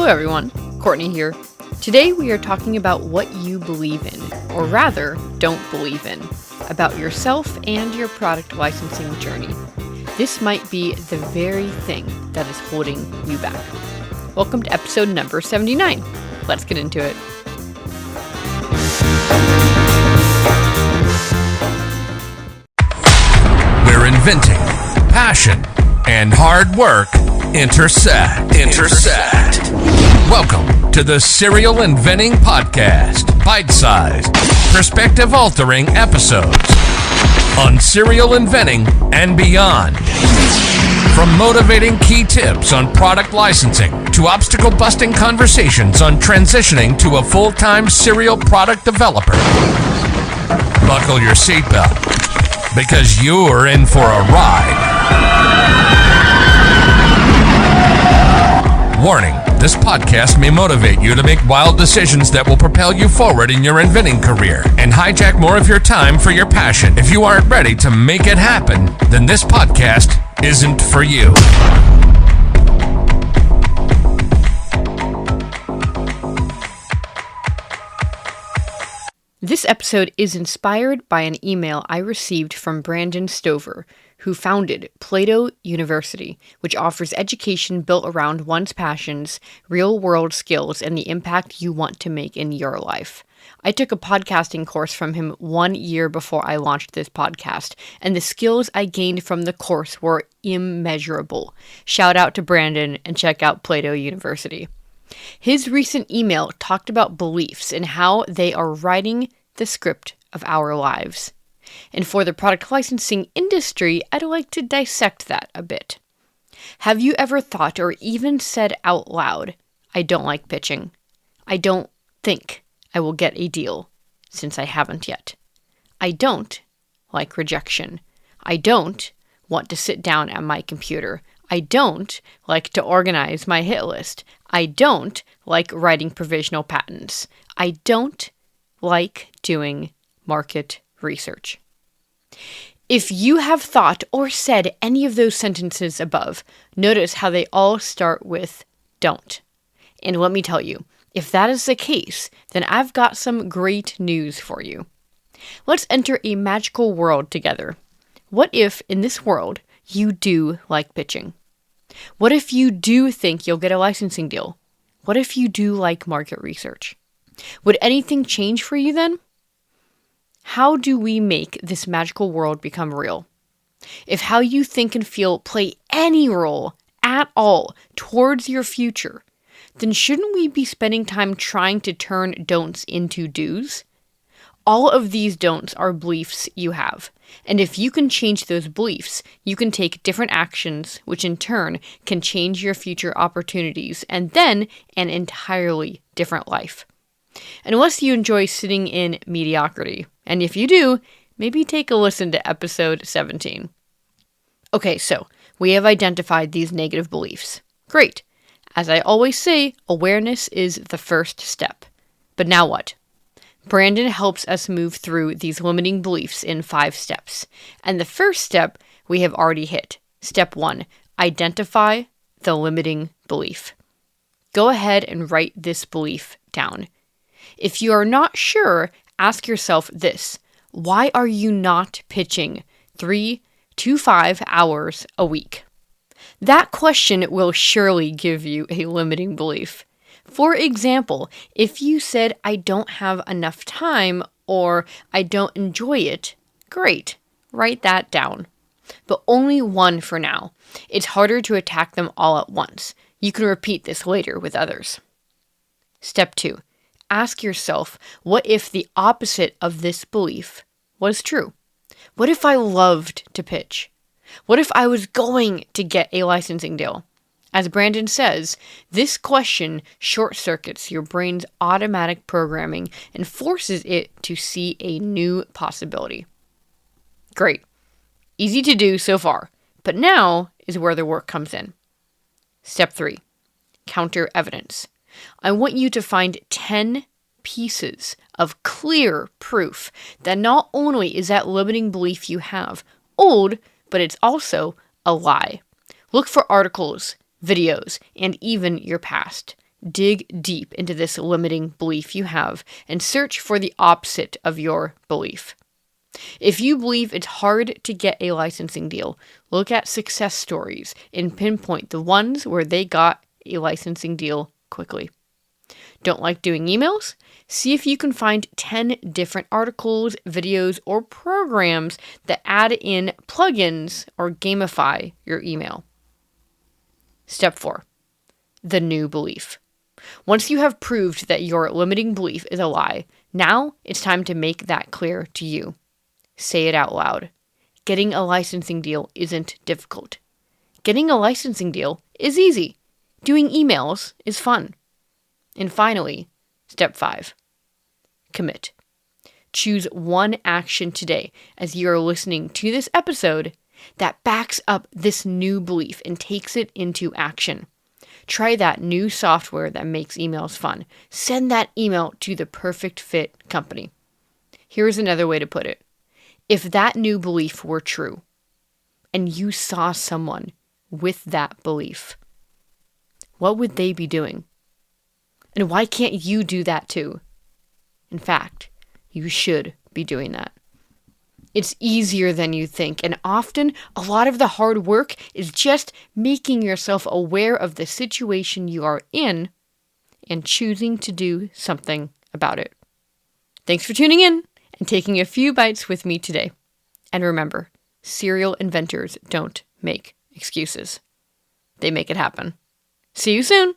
Hello everyone, Courtney here. Today we are talking about what you believe in, or rather, don't believe in, about yourself and your product licensing journey. This might be the very thing that is holding you back. Welcome to episode number 79. Let's get into it. Where inventing, passion, and hard work intersect. Welcome to the Serial Inventing Podcast. Bite-sized, perspective-altering episodes on serial inventing and beyond. From motivating key tips on product licensing to obstacle-busting conversations on transitioning to a full-time serial product developer. Buckle your seatbelt, because you're in for a ride. Warning, this podcast may motivate you to make wild decisions that will propel you forward in your inventing career and hijack more of your time for your passion. If you aren't ready to make it happen, then this podcast isn't for you. This episode is inspired by an email I received from Brandon Stover, who founded Plato University, which offers education built around one's passions, real-world skills, and the impact you want to make in your life. I took a podcasting course from him 1 year before I launched this podcast, and the skills I gained from the course were immeasurable. Shout out to Brandon and check out Plato University. His recent email talked about beliefs and how they are writing the script of our lives. And for the product licensing industry, I'd like to dissect that a bit. Have you ever thought or even said out loud, I don't like pitching. I don't think I will get a deal, since I haven't yet. I don't like rejection. I don't want to sit down at my computer. I don't like to organize my hit list. I don't like writing provisional patents. I don't like doing market research. If you have thought or said any of those sentences above, notice how they all start with don't. And let me tell you, if that is the case, then I've got some great news for you. Let's enter a magical world together. What if, in this world, you do like pitching? What if you do think you'll get a licensing deal? What if you do like market research? Would anything change for you then? How do we make this magical world become real? If how you think and feel play any role at all towards your future, then shouldn't we be spending time trying to turn don'ts into do's? All of these don'ts are beliefs you have, and if you can change those beliefs, you can take different actions, which in turn can change your future opportunities, and then an entirely different life. Unless you enjoy sitting in mediocrity, and if you do, maybe take a listen to episode 17. Okay, so we have identified these negative beliefs. Great. As I always say, awareness is the first step. But now what? Brandon helps us move through these limiting beliefs in 5 steps. And the first step we have already hit. Step 1, identify the limiting belief. Go ahead and write this belief down. If you are not sure, ask yourself this: why are you not pitching 3 to 5 hours a week? That question will surely give you a limiting belief. For example, if you said, I don't have enough time, or I don't enjoy it, great, write that down. But only one for now. It's harder to attack them all at once. You can repeat this later with others. Step 2. Ask yourself, what if the opposite of this belief was true? What if I loved to pitch? What if I was going to get a licensing deal? As Brandon says, this question short-circuits your brain's automatic programming and forces it to see a new possibility. Great. Easy to do so far, but now is where the work comes in. Step 3. Counter evidence. I want you to find 10 pieces of clear proof that not only is that limiting belief you have old, but it's also a lie. Look for articles, videos, and even your past. dig deep into this limiting belief you have and search for the opposite of your belief. If you believe it's hard to get a licensing deal, look at success stories and pinpoint the ones where they got a licensing deal quickly. Don't like doing emails? See if you can find 10 different articles, videos, or programs that add in plugins or gamify your email. Step 4. The new belief. Once you have proved that your limiting belief is a lie, now it's time to make that clear to you. Say it out loud. Getting a licensing deal isn't difficult. Getting a licensing deal is easy. Doing emails is fun. And finally, step 5. Commit. Choose one action today as you are listening to this episode that backs up this new belief and takes it into action. Try that new software that makes emails fun. Send that email to the perfect fit company. Here's another way to put it. If that new belief were true, and you saw someone with that belief, what would they be doing? And why can't you do that too? In fact, you should be doing that. It's easier than you think, and often a lot of the hard work is just making yourself aware of the situation you are in and choosing to do something about it. Thanks for tuning in and taking a few bites with me today. And remember, serial inventors don't make excuses. They make it happen. See you soon.